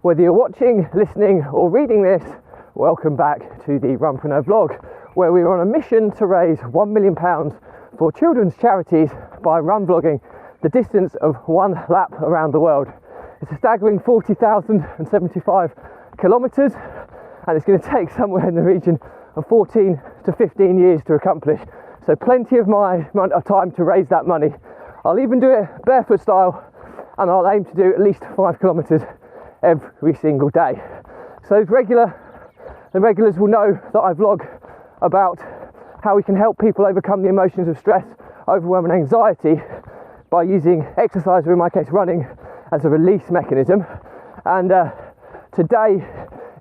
Whether you're watching, listening or reading this, welcome back to the Runpreneur vlog, where we are on a mission to raise £1 million for children's charities by run vlogging the distance of one lap around the world. It's a staggering 40,075 kilometres and it's going to take somewhere in the region of 14 to 15 years to accomplish. So plenty of time to raise that money. I'll even do it barefoot style and I'll aim to do at least 5 kilometres every single day. So the regulars will know that I vlog about how we can help people overcome the emotions of stress, overwhelm and anxiety by using exercise, or in my case running, as a release mechanism. And today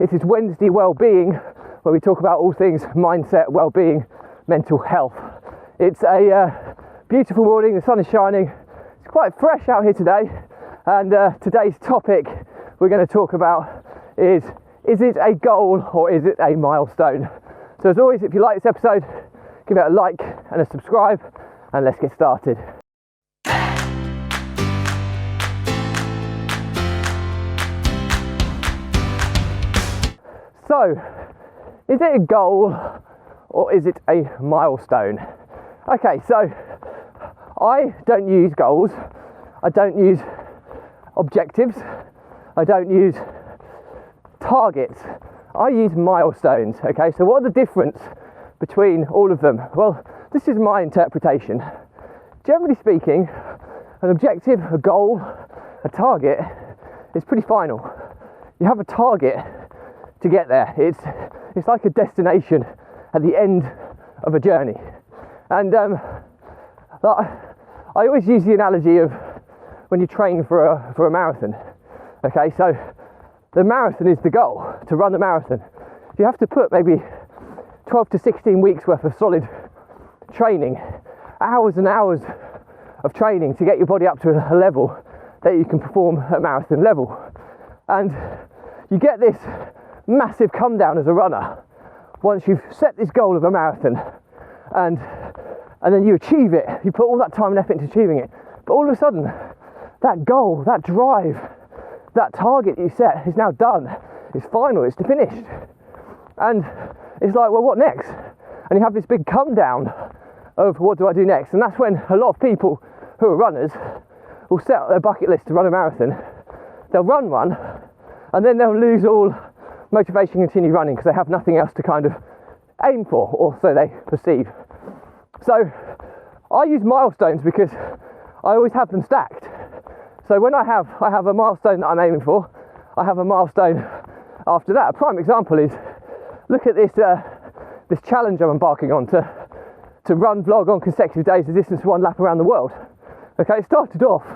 it is Wednesday Wellbeing, where we talk about all things mindset, well-being, mental health. It's a beautiful morning, the sun is shining, it's quite fresh out here today, and today's topic we're going to talk about is it a goal or is it a milestone? So as always, if you like this episode, give it a like and a subscribe, and let's get started. So, is it a goal or is it a milestone? Okay, so I don't use goals, I don't use objectives, I don't use targets, I use milestones. Okay, so what are the difference between all of them? Well, this is my interpretation. Generally speaking, an objective, a goal, a target is pretty final. You have a target to get there. It's like a destination at the end of a journey. And I always use the analogy of when you train for a marathon. Okay, so the marathon is the goal, to run the marathon. You have to put maybe 12 to 16 weeks worth of solid training, hours and hours of training to get your body up to a level that you can perform at marathon level. And you get this massive come down as a runner once you've set this goal of a marathon, and then you achieve it. You put all that time and effort into achieving it, but all of a sudden that goal, that drive, that target you set is now done, it's final, it's finished. And it's like, well, what next? And you have this big come down of what do I do next? And that's when a lot of people who are runners will set up their bucket list to run a marathon. They'll run one and then they'll lose all motivation to continue running because they have nothing else to kind of aim for, or so they perceive. So I use milestones because I always have them stacked. So when I have a milestone that I'm aiming for, I have a milestone after that. A prime example is, look at this challenge I'm embarking on to run vlog on consecutive days the distance of one lap around the world. Okay, it started off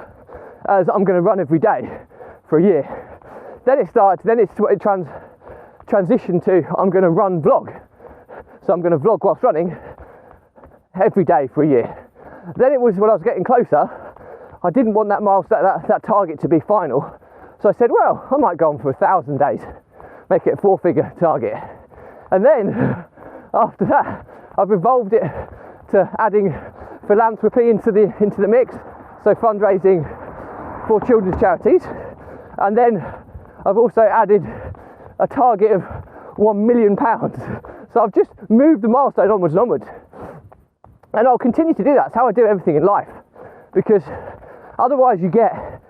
as I'm going to run every day for a year. Then it transitioned to I'm going to run vlog. So I'm going to vlog whilst running every day for a year. Then it was when I was getting closer, I didn't want that milestone, that target to be final. So I said, well, I might go on for 1,000 days, make it a 4-figure target. And then after that, I've evolved it to adding philanthropy into the mix. So fundraising for children's charities. And then I've also added a target of £1 million. So I've just moved the milestone onwards and onwards. And I'll continue to do that. That's how I do everything in life. Because otherwise you get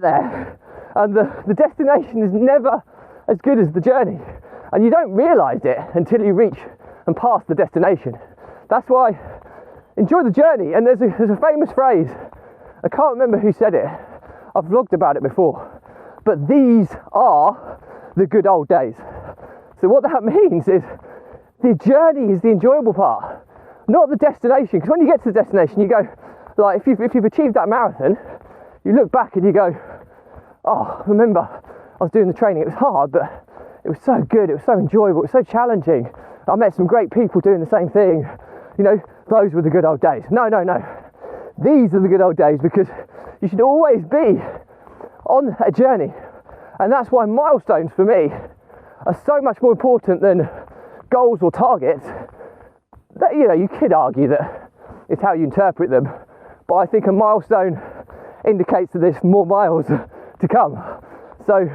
there and the destination is never as good as the journey. And you don't realise it until you reach and pass the destination. That's why enjoy the journey. And there's a famous phrase, I can't remember who said it, I've vlogged about it before, but these are the good old days. So what that means is the journey is the enjoyable part, not the destination. Because when you get to the destination, you go, like if you've achieved that marathon, you look back and you go, oh, remember I was doing the training, it was hard, but it was so good, it was so enjoyable, it was so challenging. I met some great people doing the same thing. You know, those were the good old days. No. These are the good old days, because you should always be on a journey. And that's why milestones for me are so much more important than goals or targets. That, you know, you could argue that it's how you interpret them, but I think a milestone indicates that there's more miles to come. So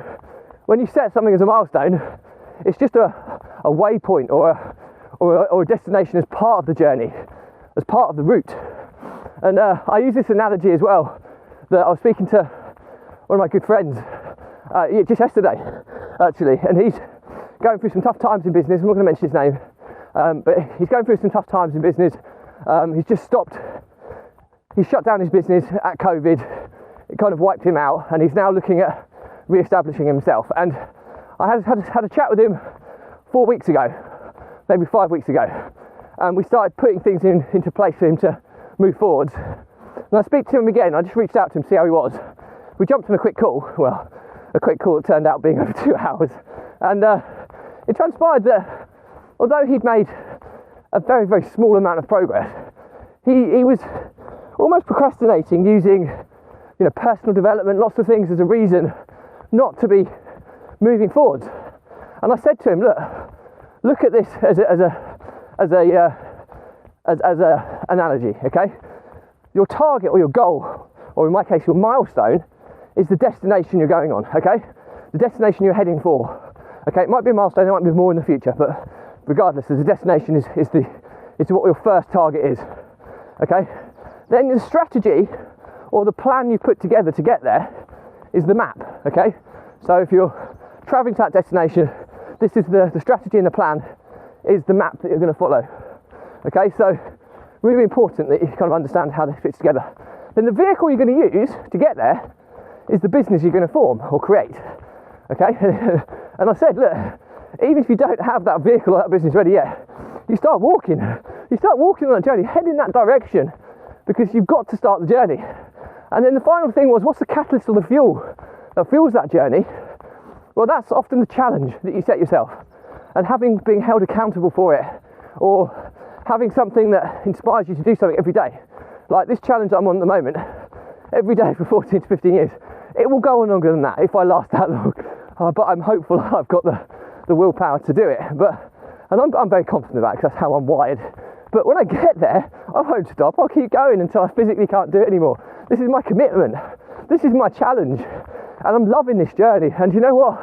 when you set something as a milestone, it's just a waypoint or a destination as part of the journey, as part of the route. And I use this analogy as well, that I was speaking to one of my good friends just yesterday, actually, and he's going through some tough times in business. I'm not going to mention his name, but he's going through some tough times in business. He's just stopped. He shut down his business at COVID. It kind of wiped him out, and he's now looking at re-establishing himself. And I had a chat with him 4 weeks ago, maybe 5 weeks ago, and we started putting things into place for him to move forwards. And I speak to him again. I just reached out to him to see how he was. We jumped on a quick call. Well, a quick call that turned out being over 2 hours, and it transpired that although he'd made a very, very small amount of progress, he was almost procrastinating, using personal development, lots of things as a reason not to be moving forwards. And I said to him, look at this as a analogy, okay? Your target or your goal, or in my case your milestone, is the destination you're going on, okay? The destination you're heading for. Okay, it might be a milestone, there might be more in the future, but regardless, the destination is what your first target is. Okay? Then the strategy or the plan you put together to get there is the map. Okay? So if you're traveling to that destination, this is the strategy and the plan is the map that you're going to follow. Okay? So really important that you kind of understand how this fits together. Then the vehicle you're going to use to get there is the business you're going to form or create. Okay? And I said, look, even if you don't have that vehicle or that business ready yet, you start walking. You start walking on a journey, head in that direction, because you've got to start the journey. And then the final thing was, what's the catalyst or the fuel that fuels that journey? Well, that's often the challenge that you set yourself, and being held accountable for it, or having something that inspires you to do something every day. Like this challenge I'm on at the moment, every day for 14 to 15 years. It will go on longer than that if I last that long. But I'm hopeful I've got the willpower to do it. And I'm very confident about it because that's how I'm wired. But when I get there, I won't stop. I'll keep going until I physically can't do it anymore. This is my commitment. This is my challenge. And I'm loving this journey. And you know what?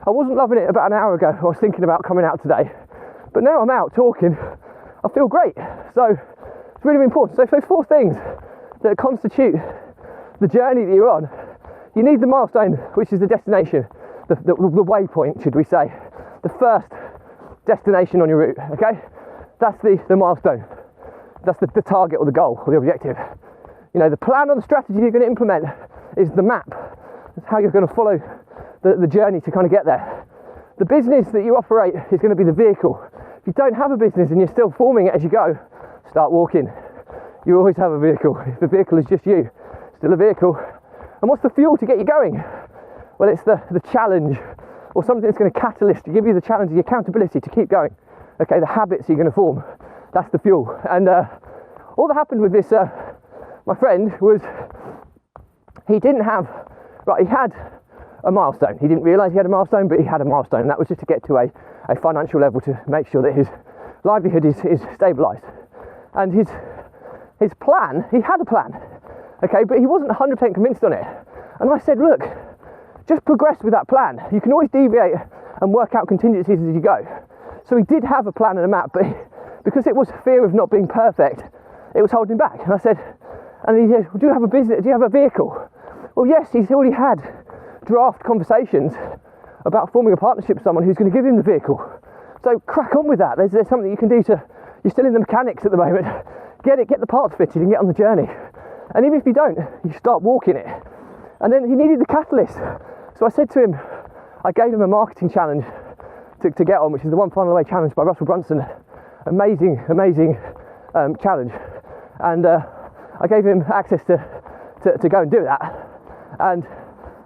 I wasn't loving it about an hour ago. I was thinking about coming out today. But now I'm out talking. I feel great. So it's really important. So 4 things that constitute the journey that you're on. You need the milestone, which is the destination, the waypoint, should we say, the first destination on your route, okay? That's the milestone. That's the target or the goal or the objective. The plan or the strategy you're going to implement is the map. That's how you're going to follow the journey to kind of get there. The business that you operate is going to be the vehicle. If you don't have a business and you're still forming it as you go, start walking. You always have a vehicle. If the vehicle is just you, still a vehicle. And what's the fuel to get you going? Well, it's the challenge, or something that's going to catalyst to give you the challenge, the accountability to keep going. Okay, the habits you're going to form, that's the fuel. And all that happened with this, my friend, was he had a milestone. He didn't realise he had a milestone, but he had a milestone, and that was just to get to a financial level to make sure that his livelihood is stabilised. And his plan, he had a plan, okay, but he wasn't 100% convinced on it. And I said, look, just progress with that plan. You can always deviate and work out contingencies as you go. So he did have a plan and a map, but because it was fear of not being perfect, it was holding back. And I said, and he said, do you have a business? Do you have a vehicle? Well, yes, he's already had draft conversations about forming a partnership with someone who's going to give him the vehicle. So crack on with that. There's something you can do you're still in the mechanics at the moment. Get the parts fitted and get on the journey. And even if you don't, you start walking it. And then he needed the catalyst. So I said to him, I gave him a marketing challenge to get on, which is the One Final Away challenge by Russell Brunson. Amazing challenge. And I gave him access to go and do that. And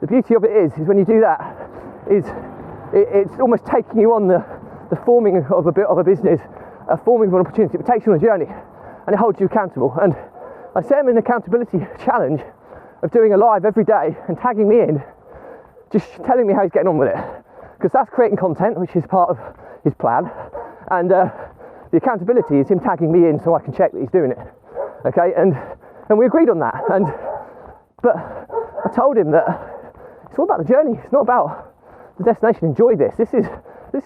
the beauty of it is when you do that, it's almost taking you on the forming of a business, forming of an opportunity. It takes you on a journey and it holds you accountable. And I set him an accountability challenge of doing a live every day and tagging me in, just telling me how he's getting on with it, because that's creating content, which is part of his plan, and the accountability is him tagging me in so I can check that he's doing it. Okay, and we agreed on that. But I told him that it's all about the journey. It's not about the destination. Enjoy this. This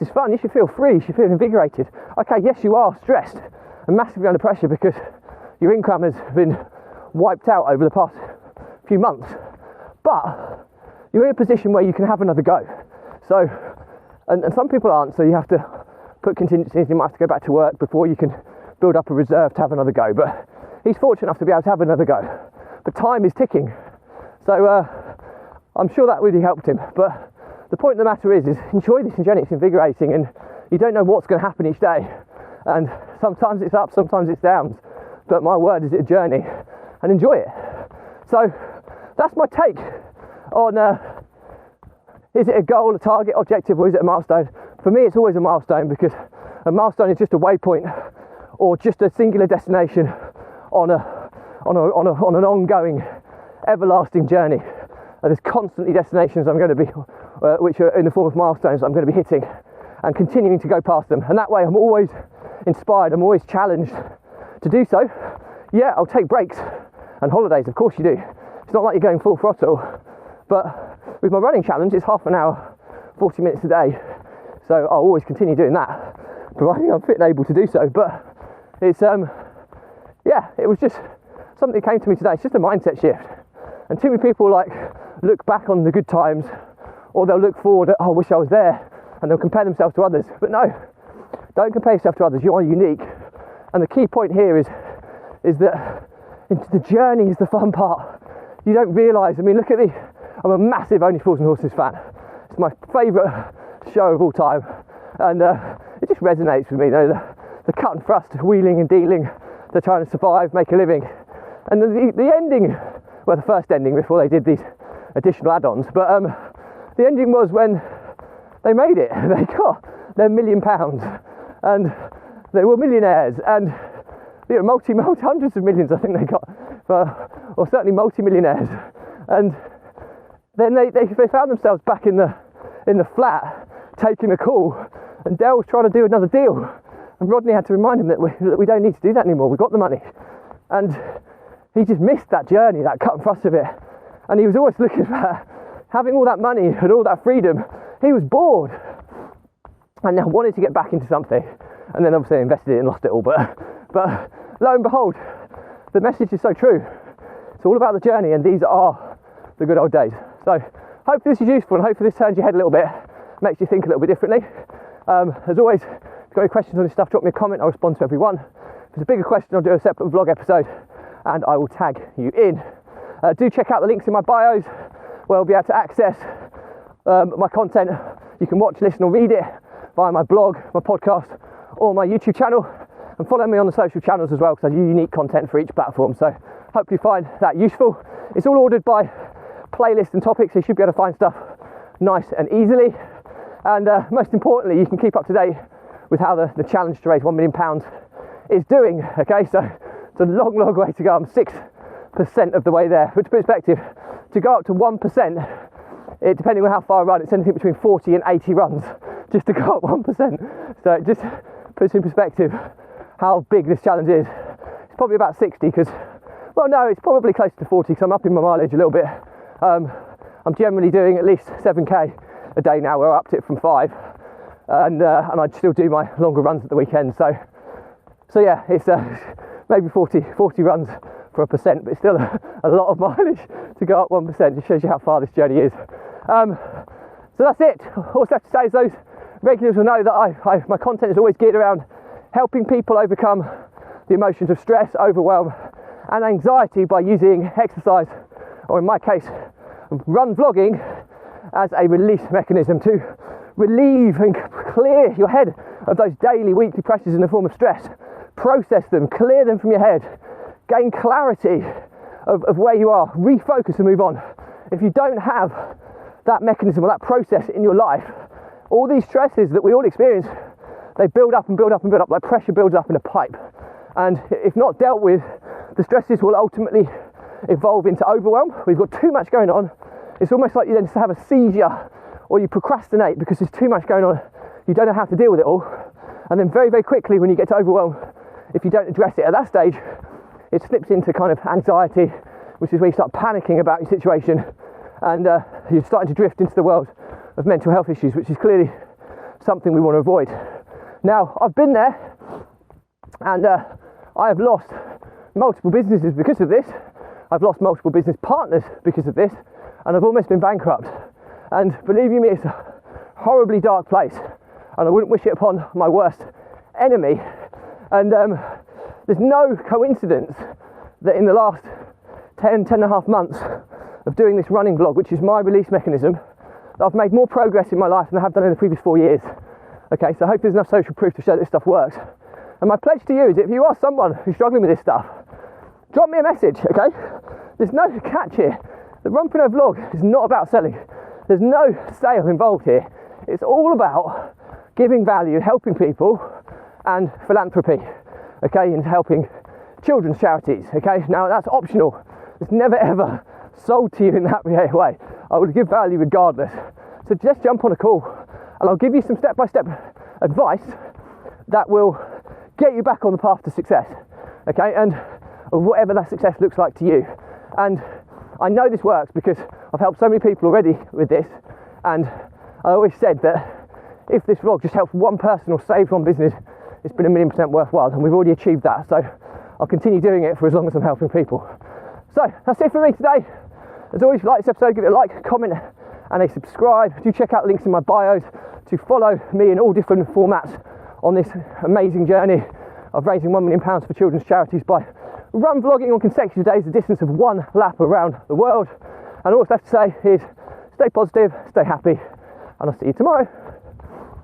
is fun. You should feel free. You should feel invigorated. Okay, yes, you are stressed and massively under pressure because your income has been wiped out over the past few months, but you're in a position where you can have another go. So, and some people aren't, so you have to put contingencies. You might have to go back to work before you can build up a reserve to have another go, but he's fortunate enough to be able to have another go. But time is ticking, so I'm sure that really helped him. But the point of the matter is enjoy this journey. It's invigorating, and you don't know what's going to happen each day, and sometimes it's up, sometimes it's downs, but my word, is it a journey, and enjoy it. So that's my take on is it a goal, a target, objective, or is it a milestone? For me, it's always a milestone, because a milestone is just a waypoint or just a singular destination on an ongoing, everlasting journey. And there's constantly destinations I'm going to be, which are in the form of milestones I'm going to be hitting and continuing to go past them. And that way I'm always inspired, I'm always challenged to do so. Yeah, I'll take breaks and holidays, of course you do. It's not like you're going full throttle, but with my running challenge, it's half an hour, 40 minutes a day. So I'll always continue doing that, providing I'm fit and able to do so. But it's, yeah, it was just something that came to me today. It's just a mindset shift. And too many people look back on the good times, or they'll look forward at, oh, I wish I was there, and they'll compare themselves to others. But no, don't compare yourself to others. You are unique. And the key point here is that the journey is the fun part. You don't realise, I mean, look at I'm a massive Only Fools and Horses fan. It's my favourite show of all time. And it just resonates with me, you know, the cut and thrust, wheeling and dealing, they're trying to survive, make a living. And the ending, well, the first ending before they did these additional add-ons, but the ending was when they made it. They got their £1 million, and they were millionaires, and you know, hundreds of millions I think they got, or certainly multi-millionaires. And then they found themselves back in the flat taking a call, and Dale was trying to do another deal, and Rodney had to remind him that we don't need to do that anymore, we've got the money. And he just missed that journey, that cut and thrust of it, and he was always looking for having all that money and all that freedom. He was bored and now wanted to get back into something, and then obviously invested it and lost it all, but lo and behold, the message is so true. It's all about the journey, and these are the good old days. So hopefully this is useful, and hopefully this turns your head a little bit, makes you think a little bit differently. As always, if you've got any questions on this stuff, drop me a comment, I'll respond to every one. If it's a bigger question, I'll do a separate vlog episode and I will tag you in. Do check out the links in my bios where you'll be able to access my content. You can watch, listen or read it via my blog, my podcast or my YouTube channel, and follow me on the social channels as well, because I do unique content for each platform. So hope you find that useful. It's all ordered by playlist and topics, so you should be able to find stuff nice and easily. And most importantly, you can keep up to date with how the challenge to raise £1 million is doing. Okay, so it's a long way to go. I'm 6% of the way there. But to put in perspective, to go up to 1%, it, depending on how far I run, it's anything between 40 and 80 runs just to go up 1%. So it just puts in perspective how big this challenge is. It's probably about 60 because, well, no, it's probably close to 40 because I'm upping my mileage a little bit. I'm generally doing at least 7k a day now, where I upped it from 5, and I still do my longer runs at the weekend. So yeah, it's maybe 40 runs for 1%, but it's still a lot of mileage to go up 1%. Just shows you how far this journey is. So that's it. All I have to say is those regulars will know that my content is always geared around helping people overcome the emotions of stress, overwhelm and anxiety by using exercise, or in my case, run vlogging, as a release mechanism to relieve and clear your head of those daily, weekly pressures in the form of stress. Process them, clear them from your head, gain clarity of where you are, refocus and move on. If you don't have that mechanism or that process in your life, all these stresses that we all experience, they build up and build up and build up, like pressure builds up in a pipe. And if not dealt with, the stresses will ultimately evolve into overwhelm. We've got too much going on. It's almost like you then have a seizure, or you procrastinate because there's too much going on. You don't know how to deal with it all. And then very, very quickly, when you get to overwhelm, if you don't address it at that stage, it slips into kind of anxiety, which is where you start panicking about your situation, and you're starting to drift into the world of mental health issues, which is clearly something we want to avoid. Now, I've been there, and I have lost multiple businesses because of this. I've lost multiple business partners because of this, and I've almost been bankrupt. And believe you me, it's a horribly dark place, and I wouldn't wish it upon my worst enemy. And there's no coincidence that in the last 10 and a half months of doing this running vlog, which is my release mechanism, that I've made more progress in my life than I have done in the previous 4 years. Okay, so I hope there's enough social proof to show that this stuff works. And my pledge to you is, if you are someone who's struggling with this stuff, drop me a message, okay? There's no catch here. The Runpreneur vlog is not about selling. There's no sale involved here. It's all about giving value, helping people, and philanthropy, okay, and helping children's charities, okay? Now, that's optional. It's never ever sold to you in that way. I would give value regardless. So just jump on a call, and I'll give you some step-by-step advice that will get you back on the path to success, okay, and whatever that success looks like to you. And I know this works because I've helped so many people already with this, and I always said that if this vlog just helps one person or saves one business, it's been 1,000,000% worthwhile, and we've already achieved that. So I'll continue doing it for as long as I'm helping people. So that's it for me today. As always, if you like this episode, give it a like, comment, and a subscribe. Do check out links in my bios to follow me in all different formats on this amazing journey of raising £1 million for children's charities by run vlogging on consecutive days, the distance of 1 lap around the world. And all I have to say is stay positive, stay happy, and I'll see you tomorrow.